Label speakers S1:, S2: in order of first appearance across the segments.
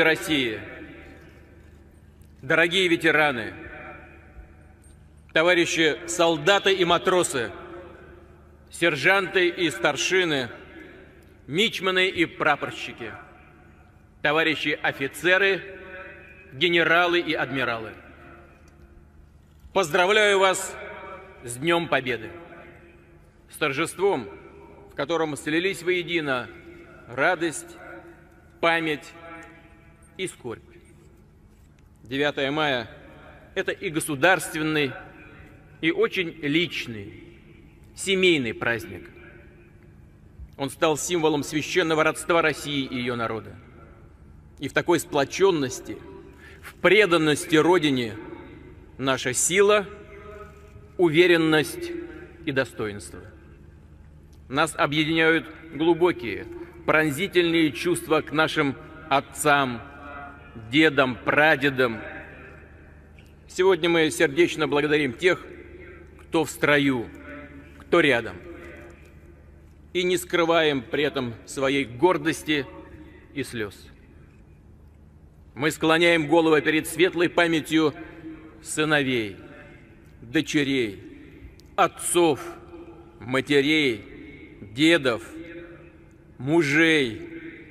S1: России, дорогие ветераны, товарищи солдаты и матросы, сержанты и старшины, мичманы и прапорщики, товарищи офицеры, генералы и адмиралы. Поздравляю вас с Днем Победы, с торжеством, в котором слились воедино радость, память и скорбь. 9 мая – это и государственный, и очень личный, семейный праздник. Он стал символом священного родства России и ее народа. И в такой сплоченности, в преданности Родине наша сила, уверенность и достоинство. Нас объединяют глубокие, пронзительные чувства к нашим отцам, дедам, прадедам. Сегодня мы сердечно благодарим тех, кто в строю, кто рядом. И не скрываем при этом своей гордости и слез. Мы склоняем голову перед светлой памятью сыновей, дочерей, отцов, матерей, дедов, мужей,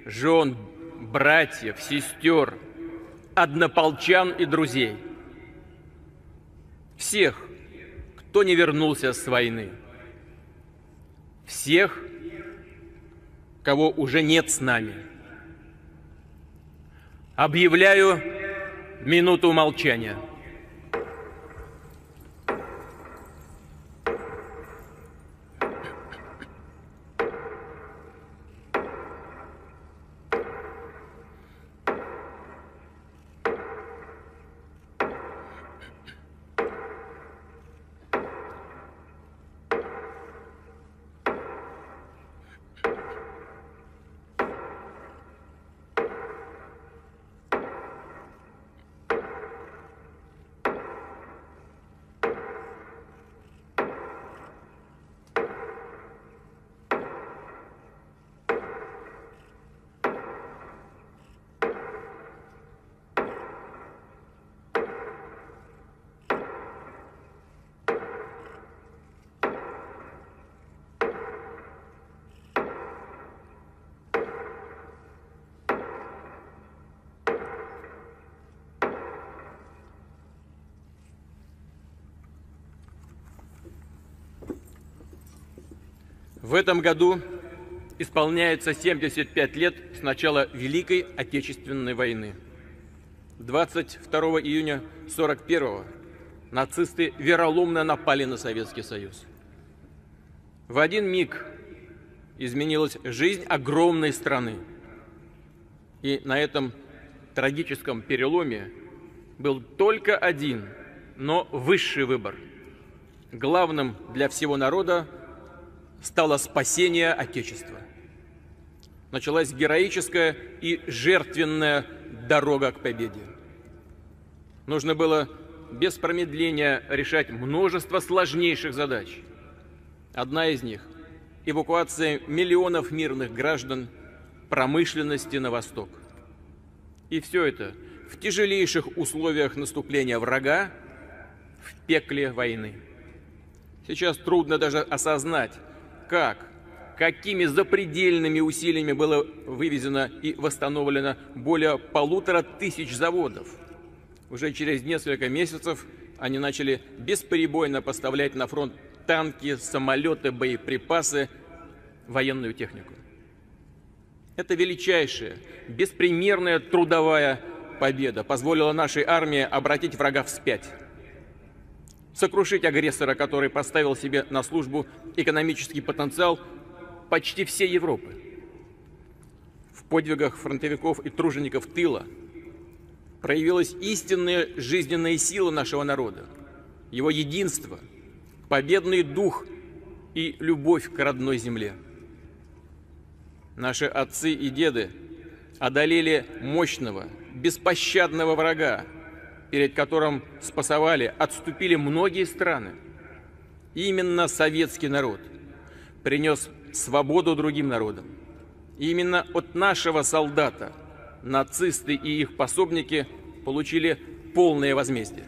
S1: жен, братьев, сестер, однополчан и друзей. Всех, кто не вернулся с войны. Всех, кого уже нет с нами. Объявляю минуту молчания. В этом году исполняется 75 лет с начала Великой Отечественной войны. 22 июня 1941-го нацисты вероломно напали на Советский Союз. В один миг изменилась жизнь огромной страны. И на этом трагическом переломе был только один, но высший выбор. Главным для всего народа стало спасение Отечества. Началась героическая и жертвенная дорога к победе. Нужно было без промедления решать множество сложнейших задач. Одна из них – эвакуация миллионов мирных граждан, промышленности на восток. И все это в тяжелейших условиях наступления врага, в пекле войны. Сейчас трудно даже осознать, какими запредельными усилиями было вывезено и восстановлено более 1500 заводов. Уже через несколько месяцев они начали бесперебойно поставлять на фронт танки, самолеты, боеприпасы, военную технику. Это величайшая, беспримерная трудовая победа позволила нашей армии обратить врага вспять. Сокрушить агрессора, который поставил себе на службу экономический потенциал почти всей Европы. В подвигах фронтовиков и тружеников тыла проявилась истинная жизненная сила нашего народа, его единство, победный дух и любовь к родной земле. Наши отцы и деды одолели мощного, беспощадного врага, перед которым спасовали, отступили многие страны. И именно советский народ принес свободу другим народам. И именно от нашего солдата нацисты и их пособники получили полное возмездие.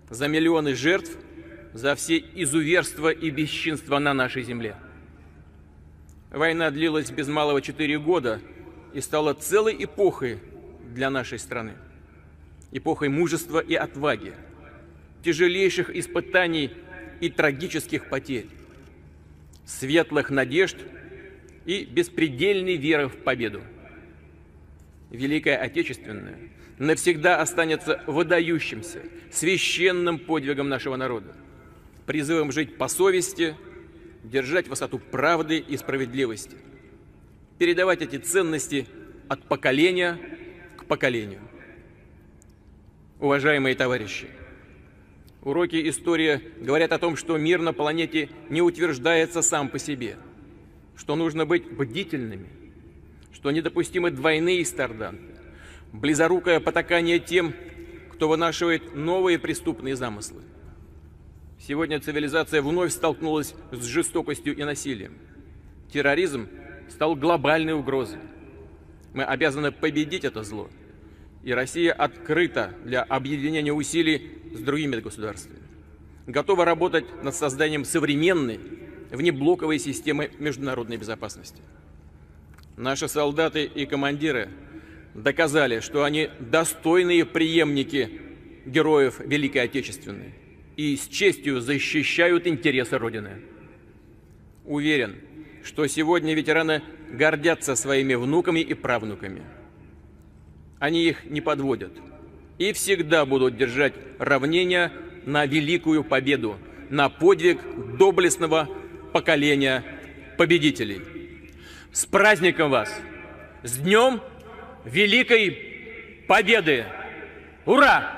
S1: За миллионы жертв, за все изуверства и бесчинства на нашей земле. Война длилась без малого 4 года и стала целой эпохой для нашей страны. Эпохой мужества и отваги, тяжелейших испытаний и трагических потерь, светлых надежд и беспредельной веры в победу. Великая Отечественная навсегда останется выдающимся, священным подвигом нашего народа, призывом жить по совести, держать высоту правды и справедливости, передавать эти ценности от поколения к поколению. Уважаемые товарищи, уроки истории говорят о том, что мир на планете не утверждается сам по себе, что нужно быть бдительными, что недопустимы двойные стандарты, близорукое потакание тем, кто вынашивает новые преступные замыслы. Сегодня цивилизация вновь столкнулась с жестокостью и насилием. Терроризм стал глобальной угрозой. Мы обязаны победить это зло. И Россия открыта для объединения усилий с другими государствами. Готова работать над созданием современной, внеблоковой системы международной безопасности. Наши солдаты и командиры доказали, что они достойные преемники героев Великой Отечественной и с честью защищают интересы Родины. Уверен, что сегодня ветераны гордятся своими внуками и правнуками. Они их не подводят и всегда будут держать равнение на великую победу, на подвиг доблестного поколения победителей. С праздником вас! С Днем Великой Победы! Ура!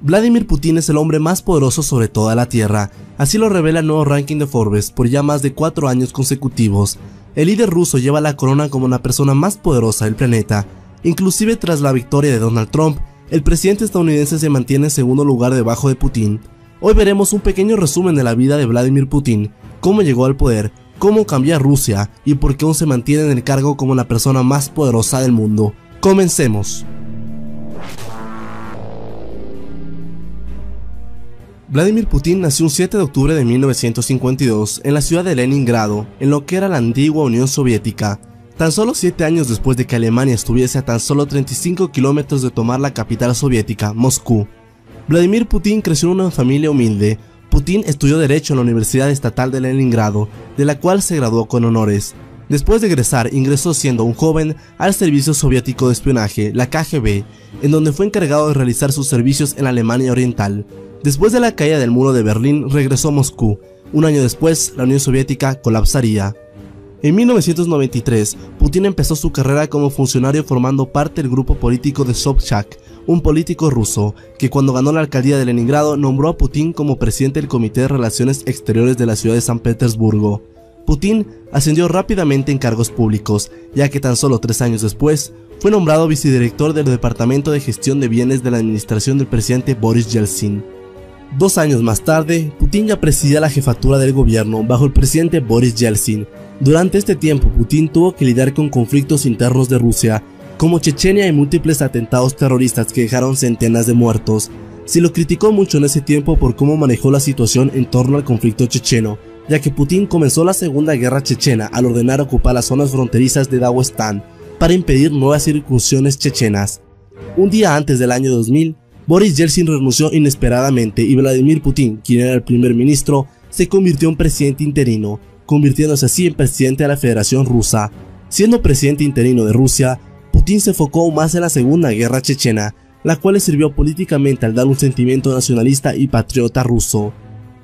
S2: Vladimir Putin es el hombre más poderoso sobre toda la Tierra, así lo revela el nuevo ranking de Forbes por ya más de 4 años consecutivos. El líder ruso lleva la corona como la persona más poderosa del planeta. Inclusive tras la victoria de Donald Trump, el presidente estadounidense se mantiene en segundo lugar debajo de Putin. Hoy veremos un pequeño resumen de la vida de Vladimir Putin, cómo llegó al poder, cómo cambió a Rusia y por qué aún se mantiene en el cargo como la persona más poderosa del mundo. Comencemos. Vladimir Putin nació un 7 de octubre de 1952 en la ciudad de Leningrado, en lo que era la antigua Unión Soviética, tan solo 7 años después de que Alemania estuviese a tan solo 35 kilómetros de tomar la capital soviética, Moscú. Vladimir Putin creció en una familia humilde. Putin estudió Derecho en la Universidad Estatal de Leningrado, de la cual se graduó con honores. Después de egresar, ingresó siendo un joven al Servicio Soviético de Espionaje, la KGB, en donde fue encargado de realizar sus servicios en la Alemania Oriental. Después de la caída del muro de Berlín, regresó a Moscú. Un año después, la Unión Soviética colapsaría. En 1993, Putin empezó su carrera como funcionario formando parte del grupo político de Sobchak, un político ruso, que cuando ganó la alcaldía de Leningrado nombró a Putin como presidente del Comité de Relaciones Exteriores de la ciudad de San Petersburgo. Putin ascendió rápidamente en cargos públicos, ya que tan solo 3 años después, fue nombrado vicedirector del Departamento de Gestión de Bienes de la administración del presidente Boris Yeltsin. 2 años más tarde, Putin ya presidía la jefatura del gobierno bajo el presidente Boris Yeltsin. Durante este tiempo, Putin tuvo que lidiar con conflictos internos de Rusia, como Chechenia y múltiples atentados terroristas que dejaron centenas de muertos. Se lo criticó mucho en ese tiempo por cómo manejó la situación en torno al conflicto checheno, ya que Putin comenzó la Segunda Guerra Chechena al ordenar ocupar las zonas fronterizas de Daguestán para impedir nuevas incursiones chechenas. Un día antes del año 2000, Boris Yeltsin renunció inesperadamente y Vladimir Putin, quien era el primer ministro, se convirtió en presidente interino, convirtiéndose así en presidente de la Federación Rusa. Siendo presidente interino de Rusia, Putin se enfocó aún más en la Segunda Guerra Chechena, la cual le sirvió políticamente al dar un sentimiento nacionalista y patriota ruso.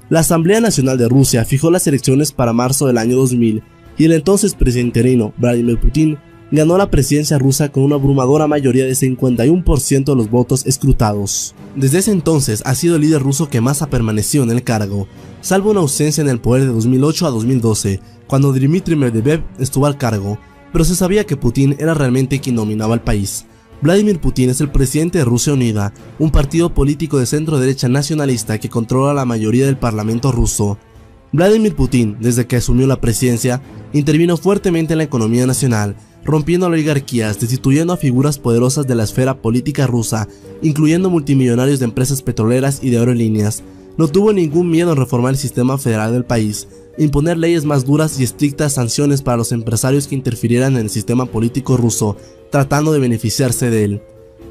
S2: La Asamblea Nacional de Rusia fijó las elecciones para marzo del año 2000 y el entonces presidente interino, Vladimir Putin, ganó la presidencia rusa con una abrumadora mayoría de 51% de los votos escrutados. Desde ese entonces ha sido el líder ruso que más ha permanecido en el cargo, salvo una ausencia en el poder de 2008 a 2012, cuando Dmitry Medvedev estuvo al cargo, pero se sabía que Putin era realmente quien dominaba el país. Vladimir Putin es el presidente de Rusia Unida, un partido político de centro-derecha nacionalista que controla la mayoría del parlamento ruso. Vladimir Putin, desde que asumió la presidencia, intervino fuertemente en la economía nacional, rompiendo oligarquías, destituyendo a figuras poderosas de la esfera política rusa, incluyendo multimillonarios de empresas petroleras y de aerolíneas. No tuvo ningún miedo en reformar el sistema federal del país, imponer leyes más duras y estrictas sanciones para los empresarios que interfirieran en el sistema político ruso, tratando de beneficiarse de él.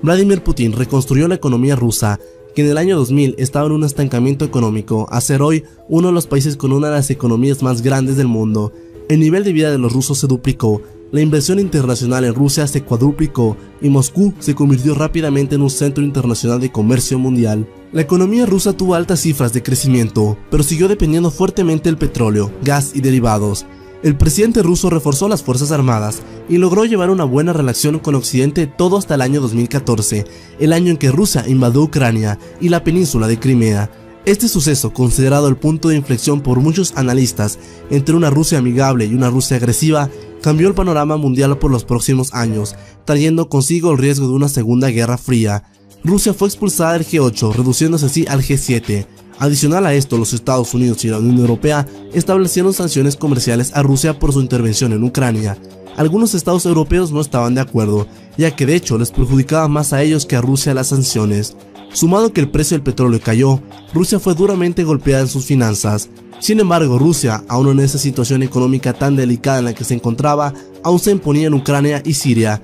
S2: Vladimir Putin reconstruyó la economía rusa, que en el año 2000 estaba en un estancamiento económico, a ser hoy uno de los países con una de las economías más grandes del mundo. El nivel de vida de los rusos se duplicó, la inversión internacional en Rusia se cuadruplicó y Moscú se convirtió rápidamente en un centro internacional de comercio mundial. La economía rusa tuvo altas cifras de crecimiento, pero siguió dependiendo fuertemente del petróleo, gas y derivados. El presidente ruso reforzó las fuerzas armadas y logró llevar una buena relación con Occidente todo hasta el año 2014, el año en que Rusia invadió Ucrania y la península de Crimea. Este suceso, considerado el punto de inflexión por muchos analistas entre una Rusia amigable y una Rusia agresiva, cambió el panorama mundial por los próximos años, trayendo consigo el riesgo de una segunda guerra fría. Rusia fue expulsada del G8, reduciéndose así al G7. Adicional a esto, los Estados Unidos y la Unión Europea establecieron sanciones comerciales a Rusia por su intervención en Ucrania. Algunos estados europeos no estaban de acuerdo, ya que de hecho les perjudicaba más a ellos que a Rusia las sanciones. Sumado que el precio del petróleo cayó, Rusia fue duramente golpeada en sus finanzas. Sin embargo, Rusia, aún en esa situación económica tan delicada en la que se encontraba, aún se imponía en Ucrania y Siria.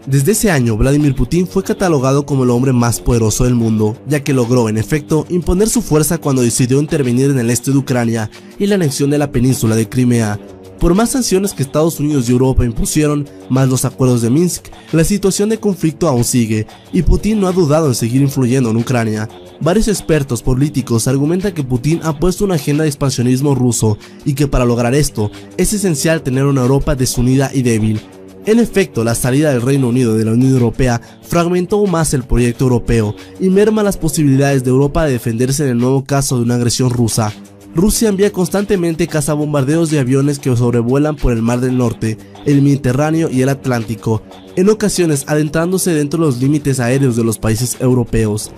S2: Desde ese año, Vladimir Putin fue catalogado como el hombre más poderoso del mundo, ya que logró, en efecto, imponer su fuerza cuando decidió intervenir en el este de Ucrania y la anexión de la península de Crimea. Por más sanciones que Estados Unidos y Europa impusieron, más los acuerdos de Minsk, la situación de conflicto aún sigue, y Putin no ha dudado en seguir influyendo en Ucrania. Varios expertos políticos argumentan que Putin ha puesto una agenda de expansionismo ruso, y que para lograr esto, es esencial tener una Europa desunida y débil. En efecto, la salida del Reino Unido de la Unión Europea fragmentó aún más el proyecto europeo, y merma las posibilidades de Europa de defenderse en el nuevo caso de una agresión rusa. Rusia envía constantemente cazabombardeos de aviones que sobrevuelan por el Mar del Norte, el Mediterráneo y el Atlántico, en ocasiones adentrándose dentro de los límites aéreos de los países europeos.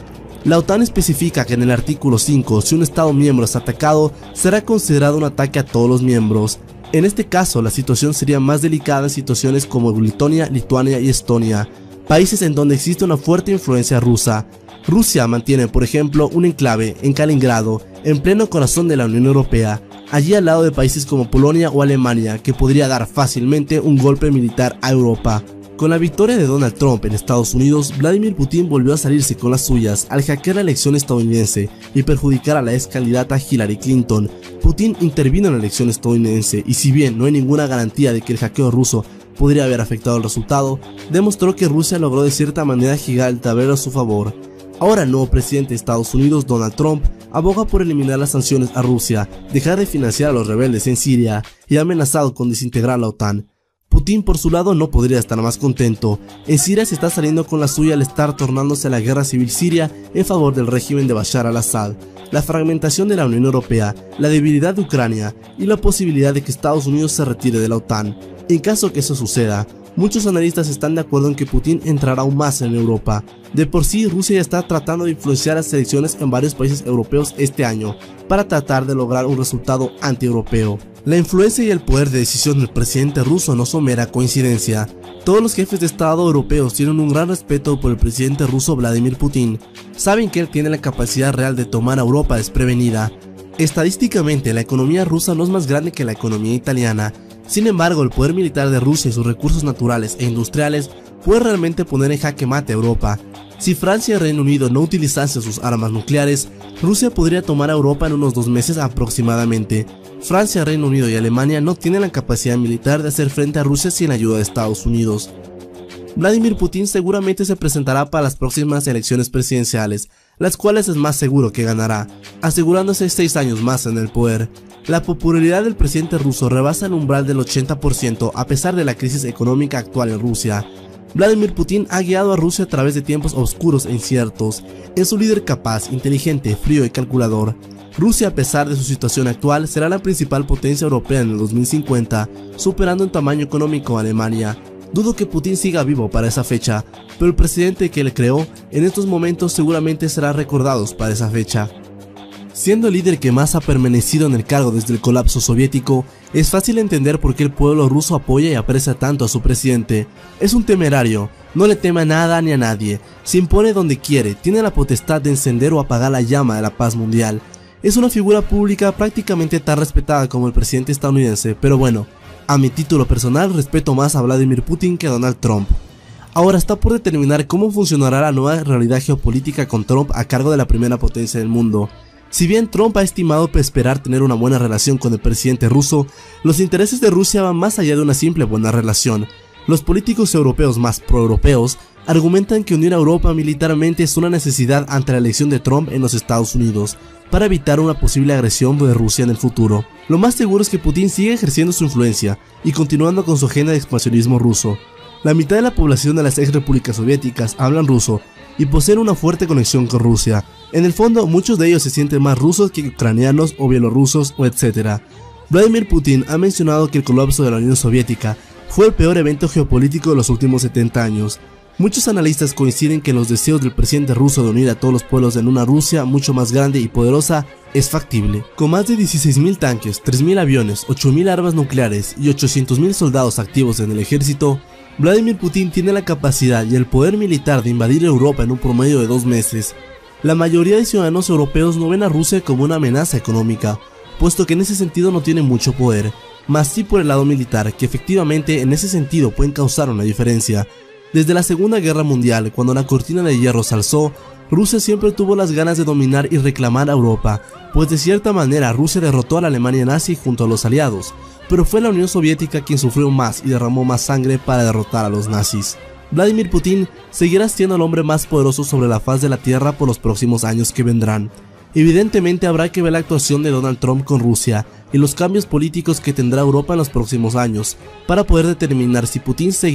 S2: La OTAN especifica que en el artículo 5, si un Estado miembro es atacado, será considerado un ataque a todos los miembros. En este caso, la situación sería más delicada en situaciones como Letonia, Lituania y Estonia, países en donde existe una fuerte influencia rusa. Rusia mantiene, por ejemplo, un enclave en Kaliningrado, en pleno corazón de la Unión Europea, allí al lado de países como Polonia o Alemania, que podría dar fácilmente un golpe militar a Europa. Con la victoria de Donald Trump en Estados Unidos, Vladimir Putin volvió a salirse con las suyas al hackear la elección estadounidense y perjudicar a la ex candidata Hillary Clinton. Putin intervino en la elección estadounidense y si bien no hay ninguna garantía de que el hackeo ruso podría haber afectado el resultado, demostró que Rusia logró de cierta manera girar el tablero a su favor. Ahora el nuevo presidente de Estados Unidos, Donald Trump, aboga por eliminar las sanciones a Rusia, dejar de financiar a los rebeldes en Siria y ha amenazado con desintegrar la OTAN. Putin por su lado no podría estar más contento. En Siria se está saliendo con la suya al estar tornándose a la guerra civil siria en favor del régimen de Bashar al-Assad, la fragmentación de la Unión Europea, la debilidad de Ucrania y la posibilidad de que Estados Unidos se retire de la OTAN. En caso que eso suceda, muchos analistas están de acuerdo en que Putin entrará aún más en Europa. De por sí, Rusia ya está tratando de influenciar las elecciones en varios países europeos este año para tratar de lograr un resultado anti-europeo. La influencia y el poder de decisión del presidente ruso no son mera coincidencia. Todos los jefes de Estado europeos tienen un gran respeto por el presidente ruso Vladimir Putin. Saben que él tiene la capacidad real de tomar a Europa desprevenida. Estadísticamente, la economía rusa no es más grande que la economía italiana. Sin embargo, el poder militar de Rusia y sus recursos naturales e industriales puede realmente poner en jaque mate a Europa. Si Francia y Reino Unido no utilizasen sus armas nucleares, Rusia podría tomar a Europa en unos 2 meses aproximadamente. Francia, Reino Unido y Alemania no tienen la capacidad militar de hacer frente a Rusia sin ayuda de Estados Unidos. Vladimir Putin seguramente se presentará para las próximas elecciones presidenciales, las cuales es más seguro que ganará, asegurándose 6 años más en el poder. La popularidad del presidente ruso rebasa el umbral del 80% a pesar de la crisis económica actual en Rusia. Vladimir Putin ha guiado a Rusia a través de tiempos oscuros e inciertos. Es un líder capaz, inteligente, frío y calculador. Rusia, a pesar de su situación actual, será la principal potencia europea en el 2050, superando en tamaño económico a Alemania. Dudo que Putin siga vivo para esa fecha, pero el presidente que le creó en estos momentos seguramente será recordado para esa fecha. Siendo el líder que más ha permanecido en el cargo desde el colapso soviético, es fácil entender por qué el pueblo ruso apoya y aprecia tanto a su presidente. Es un temerario, no le teme a nada ni a nadie, se impone donde quiere, tiene la potestad de encender o apagar la llama de la paz mundial. Es una figura pública prácticamente tan respetada como el presidente estadounidense, pero bueno, a mi título personal respeto más a Vladimir Putin que a Donald Trump. Ahora está por determinar cómo funcionará la nueva realidad geopolítica con Trump a cargo de la primera potencia del mundo. Si bien Trump ha estimado esperar tener una buena relación con el presidente ruso, los intereses de Rusia van más allá de una simple buena relación. Los políticos europeos más pro-europeos argumentan que unir a Europa militarmente es una necesidad ante la elección de Trump en los Estados Unidos, para evitar una posible agresión de Rusia en el futuro. Lo más seguro es que Putin siga ejerciendo su influencia y continuando con su agenda de expansionismo ruso. La mitad de la población de las ex repúblicas soviéticas hablan ruso y poseen una fuerte conexión con Rusia. En el fondo, muchos de ellos se sienten más rusos que ucranianos o bielorrusos o etc. Vladimir Putin ha mencionado que el colapso de la Unión Soviética fue el peor evento geopolítico de los últimos 70 años. Muchos analistas coinciden que los deseos del presidente ruso de unir a todos los pueblos en una Rusia mucho más grande y poderosa es factible. Con más de 16.000 tanques, 3.000 aviones, 8.000 armas nucleares y 800.000 soldados activos en el ejército, Vladimir Putin tiene la capacidad y el poder militar de invadir Europa en un promedio de 2 meses. La mayoría de ciudadanos europeos no ven a Rusia como una amenaza económica, puesto que en ese sentido no tiene mucho poder, más sí por el lado militar, que efectivamente en ese sentido pueden causar una diferencia. Desde la Segunda Guerra Mundial, cuando la cortina de hierro se alzó, Rusia siempre tuvo las ganas de dominar y reclamar a Europa, pues de cierta manera Rusia derrotó a la Alemania nazi junto a los aliados, pero fue la Unión Soviética quien sufrió más y derramó más sangre para derrotar a los nazis. Vladimir Putin seguirá siendo el hombre más poderoso sobre la faz de la tierra por los próximos años que vendrán. Evidentemente habrá que ver la actuación de Donald Trump con Rusia y los cambios políticos que tendrá Europa en los próximos años, para poder determinar si Putin seguirá